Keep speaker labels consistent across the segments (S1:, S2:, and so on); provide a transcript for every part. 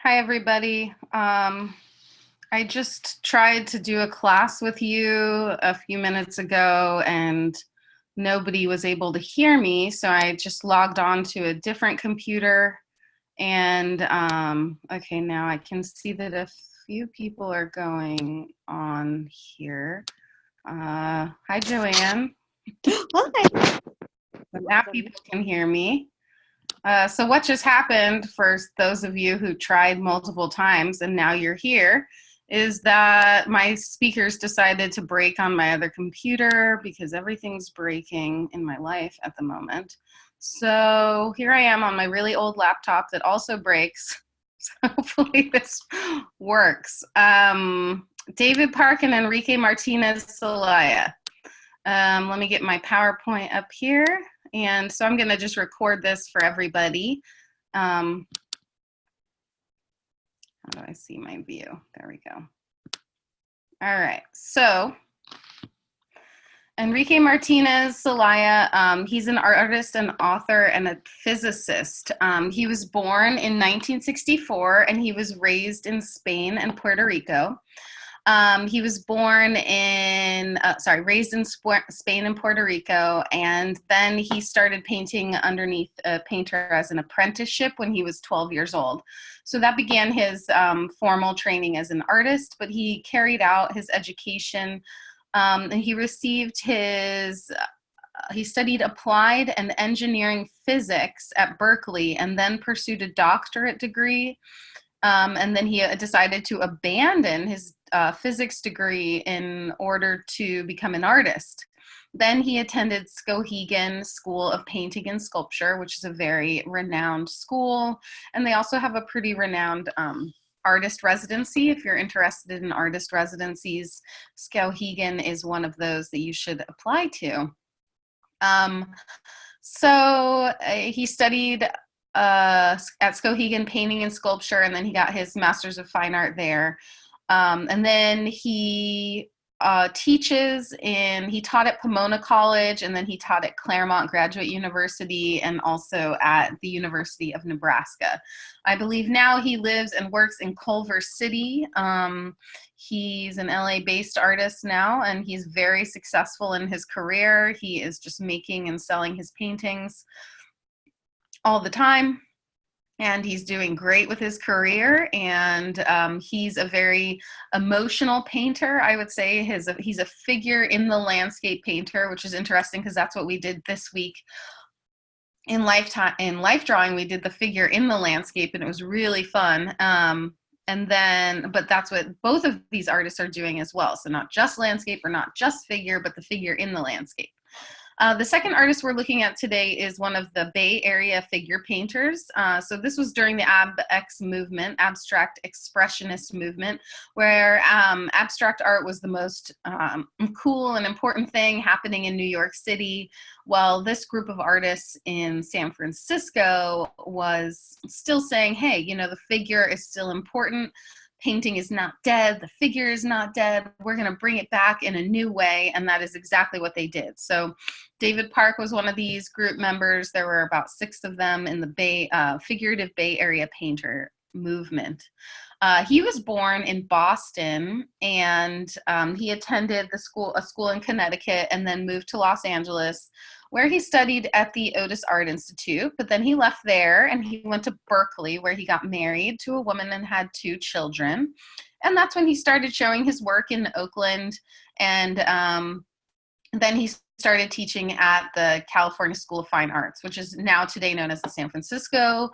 S1: Hi, everybody. I just tried to do a class with you a few minutes ago and nobody was able to hear me. So I just logged on to a different computer and okay, now I can see that a few people are going on here. Hi, Joanne.
S2: Hi.
S1: Now people can hear me. So what just happened for those of you who tried multiple times and now you're here is that my speakers decided to break on my other computer because everything's breaking in my life at the moment. So here I am on my really old laptop that also breaks. So hopefully this works. David Park and Enrique Martinez Celaya. Let me get my PowerPoint up here. And so I'm going to just record this for everybody. How do I see my view? There we go. All right. So Enrique Martinez Celaya, he's an artist, an author, and a physicist. He was born in 1964 and he was raised in Spain and Puerto Rico. He was born in, raised in Spain and Puerto Rico, and then he started painting underneath a painter as an apprenticeship when he was 12 years old. So that began his formal training as an artist, but he carried out his education and he received he studied applied and engineering physics at Berkeley and then pursued a doctorate degree. And then he decided to abandon his physics degree in order to become an artist. Then he attended Skowhegan School of Painting and Sculpture, which is a very renowned school. And they also have a pretty renowned artist residency. If you're interested in artist residencies, Skowhegan is one of those that you should apply to. He studied at Skowhegan painting and sculpture, and then he got his master's of fine art there. And then he he taught at Pomona College, and then he taught at Claremont Graduate University and also at the University of Nebraska. I believe now he lives and works in Culver City. He's an LA-based artist now, and he's very successful in his career. He is just making and selling his paintings all the time. And he's doing great with his career, and he's a very emotional painter. I would say he's a figure in the landscape painter, which is interesting because that's what we did this week in life drawing. We did the figure in the landscape, and it was really fun. But that's what both of these artists are doing as well. So not just landscape or not just figure, but the figure in the landscape. The second artist we're looking at today is one of the Bay Area figure painters. So this was during the AbX movement, abstract expressionist movement, where abstract art was the most cool and important thing happening in New York City, while this group of artists in San Francisco was still saying, hey, you know, the figure is still important. Painting is not dead, the figure is not dead, we're going to bring it back in a new way, and that is exactly what they did. So David Park was one of these group members. There were about 6 of them in the figurative Bay Area painter movement. He was born in Boston, and he attended a school in Connecticut, and then moved to Los Angeles, where he studied at the Otis Art Institute. But then he left there and he went to Berkeley, where he got married to a woman and had 2 children. And that's when he started showing his work in Oakland. And then he started teaching at the California School of Fine Arts, which is now today known as the San Francisco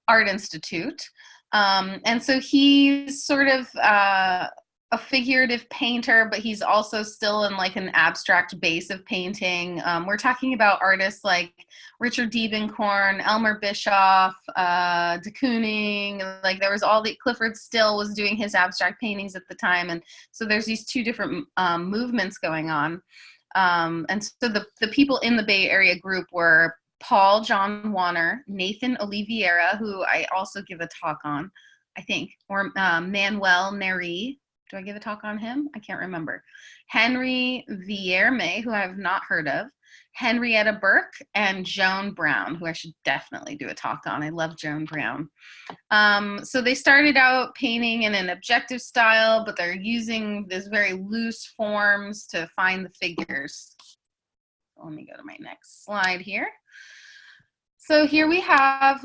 S1: Art Institute. And so he's sort of a figurative painter, but he's also still in like an abstract base of painting. We're talking about artists like Richard Diebenkorn, Elmer Bischoff, de Kooning. Like there was Clifford Still was doing his abstract paintings at the time. And so there's these 2 different movements going on. And so the people in the Bay Area group were Paul John Warner, Nathan Oliveira, who I also give a talk on, I think, or Manuel Neri, Do I give a talk on him? I can't remember. Henry Vierme, who I have not heard of, Henrietta Burke, and Joan Brown, who I should definitely do a talk on. I love Joan Brown. So they started out painting in an objective style, but they're using these very loose forms to find the figures. Let me go to my next slide here. So here we have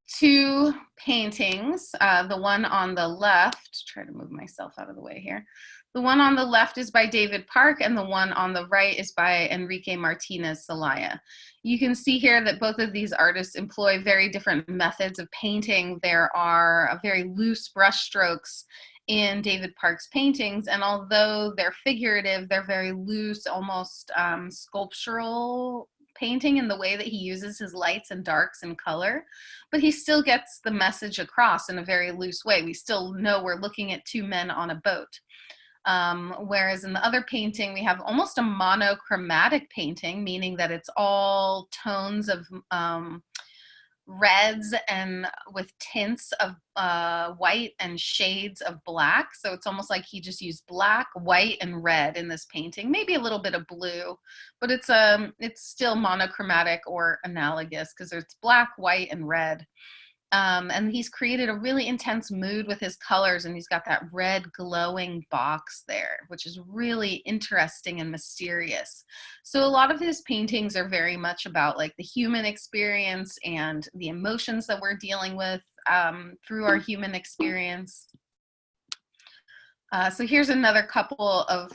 S1: two paintings. The one on the left, try to move myself out of the way here. The one on the left is by David Park, and the one on the right is by Enrique Martinez Celaya. You can see here that both of these artists employ very different methods of painting. There are very loose brush strokes in David Park's paintings, and although they're figurative, they're very loose, almost sculptural painting in the way that he uses his lights and darks and color, but he still gets the message across in a very loose way. We still know we're looking at two men on a boat. Whereas in the other painting, we have almost a monochromatic painting, meaning that it's all tones of reds and with tints of white and shades of black. So it's almost like he just used black, white, and red in this painting, maybe a little bit of blue, but it's still monochromatic or analogous because it's black, white, and red. And he's created a really intense mood with his colors, and he's got that red glowing box there, which is really interesting and mysterious. So a lot of his paintings are very much about like the human experience and the emotions that we're dealing with through our human experience. So here's another couple of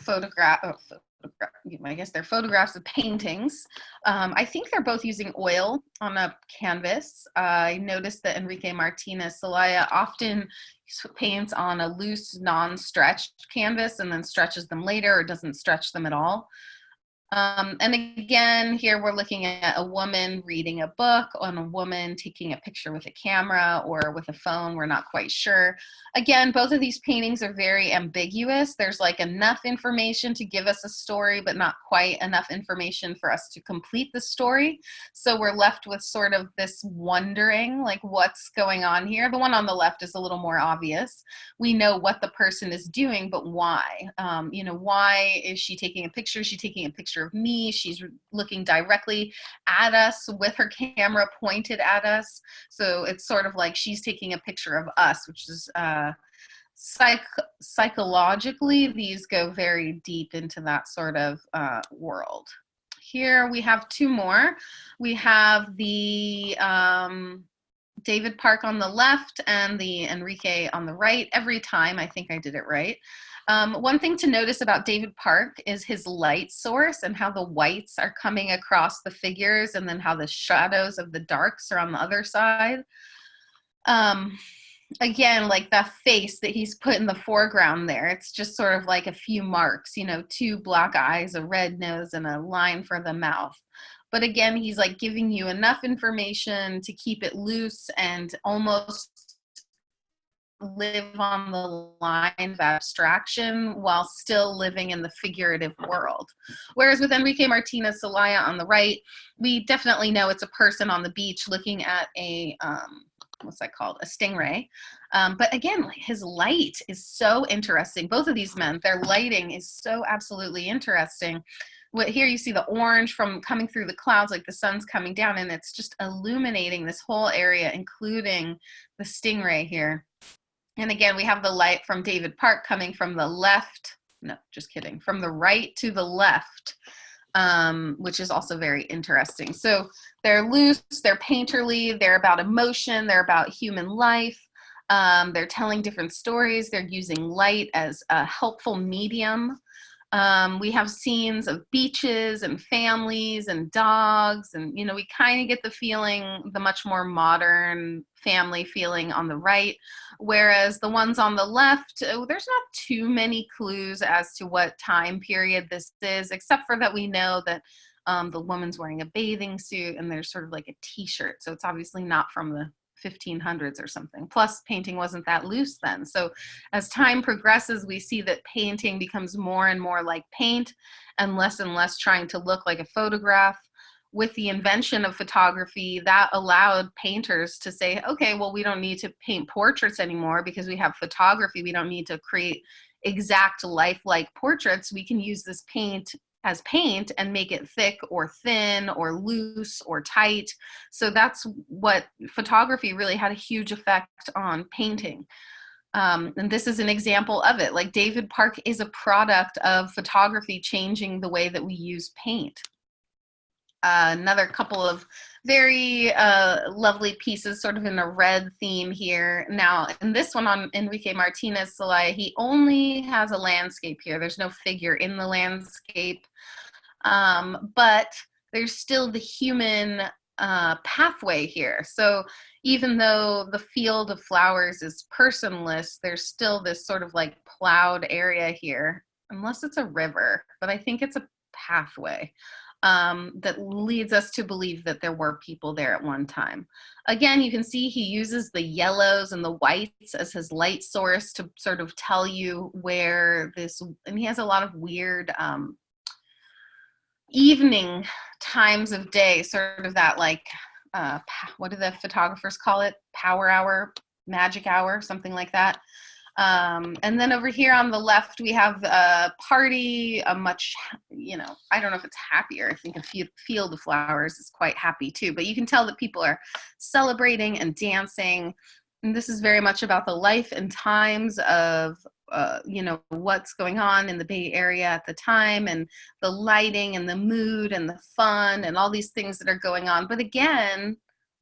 S1: I guess they're photographs of paintings. I think they're both using oil on a canvas. I noticed that Enrique Martinez Celaya often paints on a loose, non-stretched canvas and then stretches them later or doesn't stretch them at all. And again, here we're looking at a woman reading a book and a woman taking a picture with a camera or with a phone. We're not quite sure. Again, both of these paintings are very ambiguous. There's like enough information to give us a story, but not quite enough information for us to complete the story. So we're left with sort of this wondering, like, what's going on here? The one on the left is a little more obvious. We know what the person is doing, but why? You know, why is she taking a picture? Is she taking a picture of me? She's looking directly at us with her camera pointed at us. So it's sort of like she's taking a picture of us, which is psychologically, these go very deep into that sort of world. Here we have two more. We have the David Park on the left and the Enrique on the right. Every time I think I did it right. One thing to notice about David Park is his light source and how the whites are coming across the figures and then how the shadows of the darks are on the other side. Again, like that face that he's put in the foreground there, it's just sort of like a few marks, you know, two black eyes, a red nose, and a line for the mouth. But again, he's like giving you enough information to keep it loose and almost live on the line of abstraction while still living in the figurative world. Whereas with Enrique Martinez Celaya on the right, we definitely know it's a person on the beach looking at a, what's that called? A stingray. But again, his light is so interesting. Both of these men, their lighting is so absolutely interesting. Here you see the orange from coming through the clouds, like the sun's coming down, and it's just illuminating this whole area, including the stingray here. And again, we have the light from David Park coming from the left, no, just kidding, from the right to the left, which is also very interesting. So they're loose, they're painterly, they're about emotion, they're about human life. They're telling different stories. They're using light as a helpful medium. We have scenes of beaches and families and dogs, and you know, we kind of get the feeling, the much more modern family feeling on the right, whereas the ones on the left, there's not too many clues as to what time period this is, except for that we know that the woman's wearing a bathing suit and there's sort of like a t-shirt, so it's obviously not from the 1500s or something. Plus, painting wasn't that loose then. So as time progresses, we see that painting becomes more and more like paint and less trying to look like a photograph. with the invention of photography, that allowed painters to say, okay, well, we don't need to paint portraits anymore because we have photography. We don't need to create exact lifelike portraits. We can use this paint as paint and make it thick or thin or loose or tight. So that's what photography really had a huge effect on painting. And this is an example of it. Like David Park is a product of photography changing the way that we use paint. Another couple of very lovely pieces sort of in a red theme here. Now, in this one on Enrique Martinez Celaya, he only has a landscape here. There's no figure in the landscape, but there's still the human pathway here. So even though the field of flowers is personless, there's still this sort of like plowed area here, unless it's a river, but I think it's a pathway that leads us to believe that there were people there at one time. Again, you can see he uses the yellows and the whites as his light source to sort of tell you where this, and he has a lot of weird evening times of day, sort of that like, what do the photographers call it? Power hour, magic hour, something like that. And then over here on the left, we have a party, a much, you know, I don't know if it's happier. I think a field of flowers is quite happy too, but you can tell that people are celebrating and dancing. And this is very much about the life and times of, you know, what's going on in the Bay Area at the time, and the lighting and the mood and the fun and all these things that are going on. But again,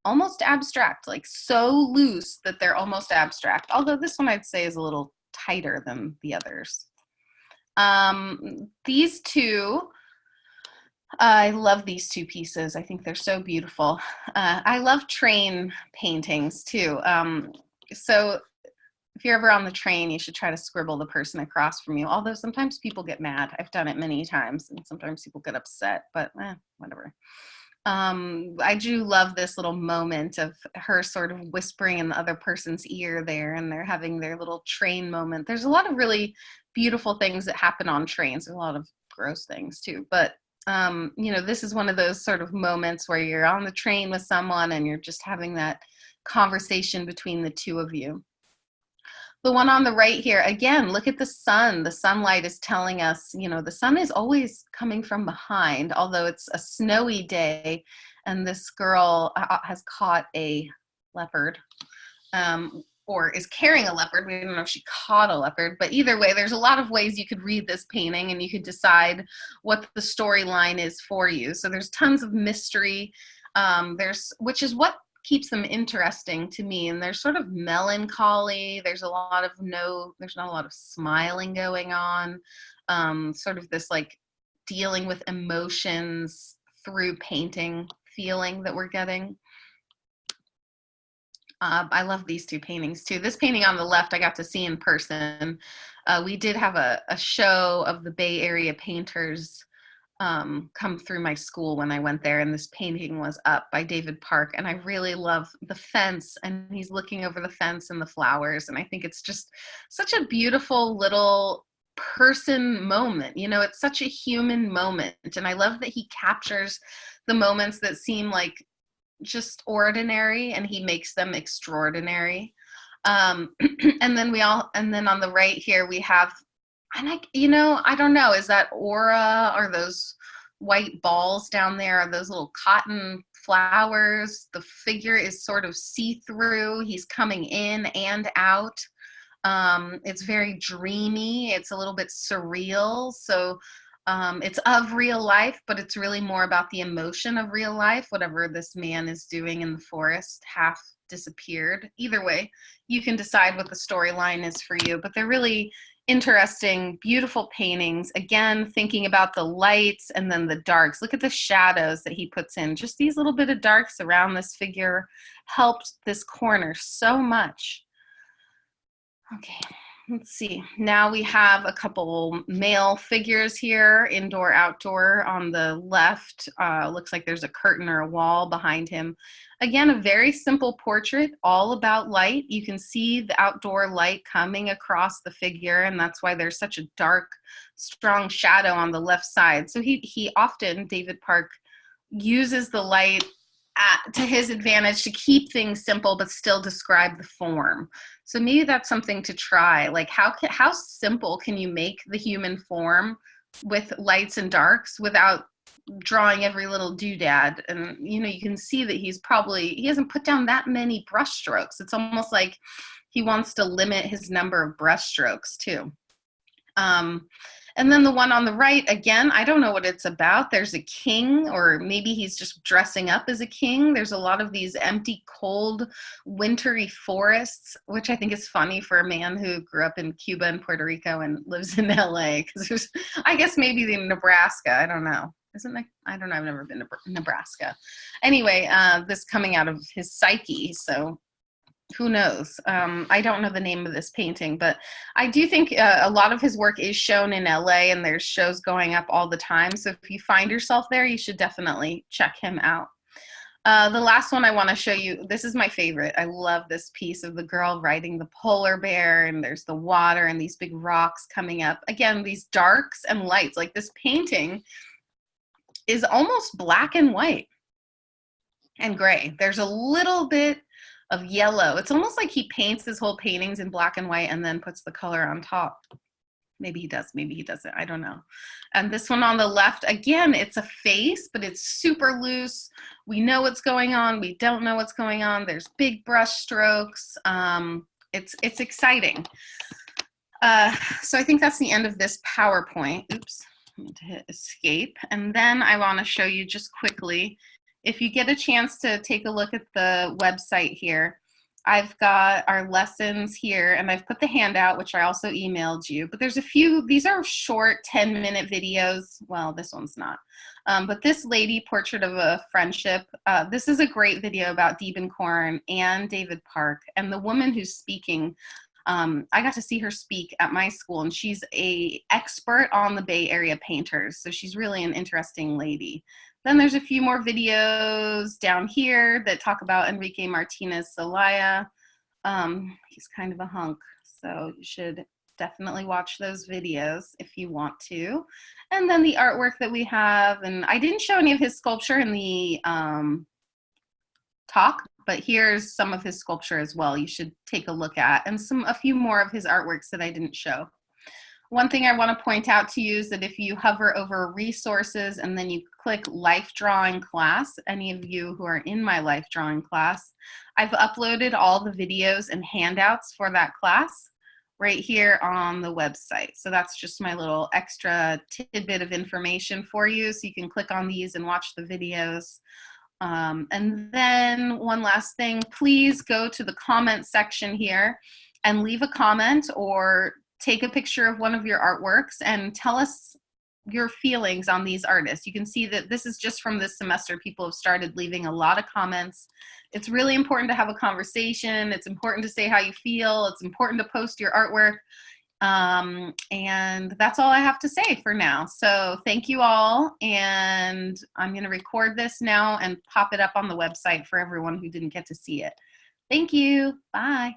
S1: almost abstract, like so loose that they're almost abstract. Although this one I'd say is a little tighter than the others. These two, I love these two pieces. I think they're so beautiful. I love train paintings too. So if you're ever on the train, you should try to scribble the person across from you. Although sometimes people get mad. I've done it many times, and sometimes people get upset, but whatever. I do love this little moment of her sort of whispering in the other person's ear there, and they're having their little train moment. There's a lot of really beautiful things that happen on trains. There's a lot of gross things too, but you know, this is one of those sort of moments where you're on the train with someone and you're just having that conversation between the two of you. The one on the right here, again, look at the sun. The sunlight is telling us, you know, the sun is always coming from behind, although it's a snowy day, and this girl has caught a leopard, or is carrying a leopard. We don't know if she caught a leopard, but either way, there's a lot of ways you could read this painting, and you could decide what the storyline is for you. So there's tons of mystery, which is what keeps them interesting to me. And there's sort of melancholy. There's not a lot of smiling going on. Sort of this like dealing with emotions through painting feeling that we're getting. I love these two paintings too. This painting on the left, I got to see in person. We did have a show of the Bay Area painters come through my school when I went there, and this painting was up by David Park, and I really love the fence, and he's looking over the fence and the flowers, and I think it's just such a beautiful little person moment. You know, it's such a human moment, and I love that he captures the moments that seem like just ordinary, and he makes them extraordinary. And then on the right here we have, and you know, I don't know, is that aura, or those white balls down there, are those little cotton flowers? The figure is sort of see-through. He's coming in and out. It's very dreamy. It's a little bit surreal. So it's of real life, but it's really more about the emotion of real life. Whatever this man is doing in the forest half disappeared. Either way, you can decide what the storyline is for you, but they're really interesting, beautiful paintings. Again, thinking about the lights and then the darks. Look at the shadows that he puts in. Just these little bit of darks around this figure helped this corner so much. Okay, let's see. Now we have a couple male figures here, indoor, outdoor. On the left, looks like there's a curtain or a wall behind him. Again, a very simple portrait, all about light. You can see the outdoor light coming across the figure, and that's why there's such a dark, strong shadow on the left side. So he often, David Park, uses the light to his advantage to keep things simple but still describe the form. So maybe that's something to try. Like how simple can you make the human form with lights and darks without drawing every little doodad? And you can see that he hasn't put down that many brush strokes. It's almost like he wants to limit his number of brush strokes too. And then the one on the right, again, I don't know what it's about. There's a king, or maybe he's just dressing up as a king. There's a lot of these empty, cold, wintry forests, which I think is funny for a man who grew up in Cuba and Puerto Rico and lives in LA. Because I guess maybe in Nebraska, I don't know. I don't know, I've never been to Nebraska. Anyway, this coming out of his psyche, so who knows? I don't know the name of this painting, but I do think a lot of his work is shown in LA, and there's shows going up all the time. So if you find yourself there, you should definitely check him out. The last one I want to show you, this is my favorite. I love this piece of the girl riding the polar bear, and there's the water and these big rocks coming up. Again, these darks and lights. Like, this painting is almost black and white and gray. There's a little bit of yellow. It's almost like he paints his whole paintings in black and white and then puts the color on top. Maybe he does, maybe he doesn't, I don't know. And this one on the left, again, it's a face, but it's super loose. We know what's going on, we don't know what's going on. There's big brush strokes. It's exciting. So I think that's the end of this PowerPoint. Oops, I'm going to hit escape. And then I want to show you just quickly, if you get a chance to take a look at the website here, I've got our lessons here, and I've put the handout, which I also emailed you. But there's a few, these are short 10-minute videos. Well, this one's not. But this lady, Portrait of a Friendship, this is a great video about Diebenkorn and David Park. And the woman who's speaking, I got to see her speak at my school, and she's an expert on the Bay Area painters. So she's really an interesting lady. Then there's a few more videos down here that talk about Enrique Martinez Celaya. He's kind of a hunk, so you should definitely watch those videos if you want to. And then the artwork that we have, and I didn't show any of his sculpture in the talk, but here's some of his sculpture as well you should take a look at, and a few more of his artworks that I didn't show. One thing I want to point out to you is that if you hover over resources and then you click life drawing class, any of you who are in my life drawing class, I've uploaded all the videos and handouts for that class right here on the website. So that's just my little extra tidbit of information for you. So you can click on these and watch the videos. And then one last thing, please go to the comment section here and leave a comment or take a picture of one of your artworks and tell us your feelings on these artists. You can see that this is just from this semester. People have started leaving a lot of comments. It's really important to have a conversation. It's important to say how you feel. It's important to post your artwork. And that's all I have to say for now. So thank you all. And I'm going to record this now and pop it up on the website for everyone who didn't get to see it. Thank you. Bye.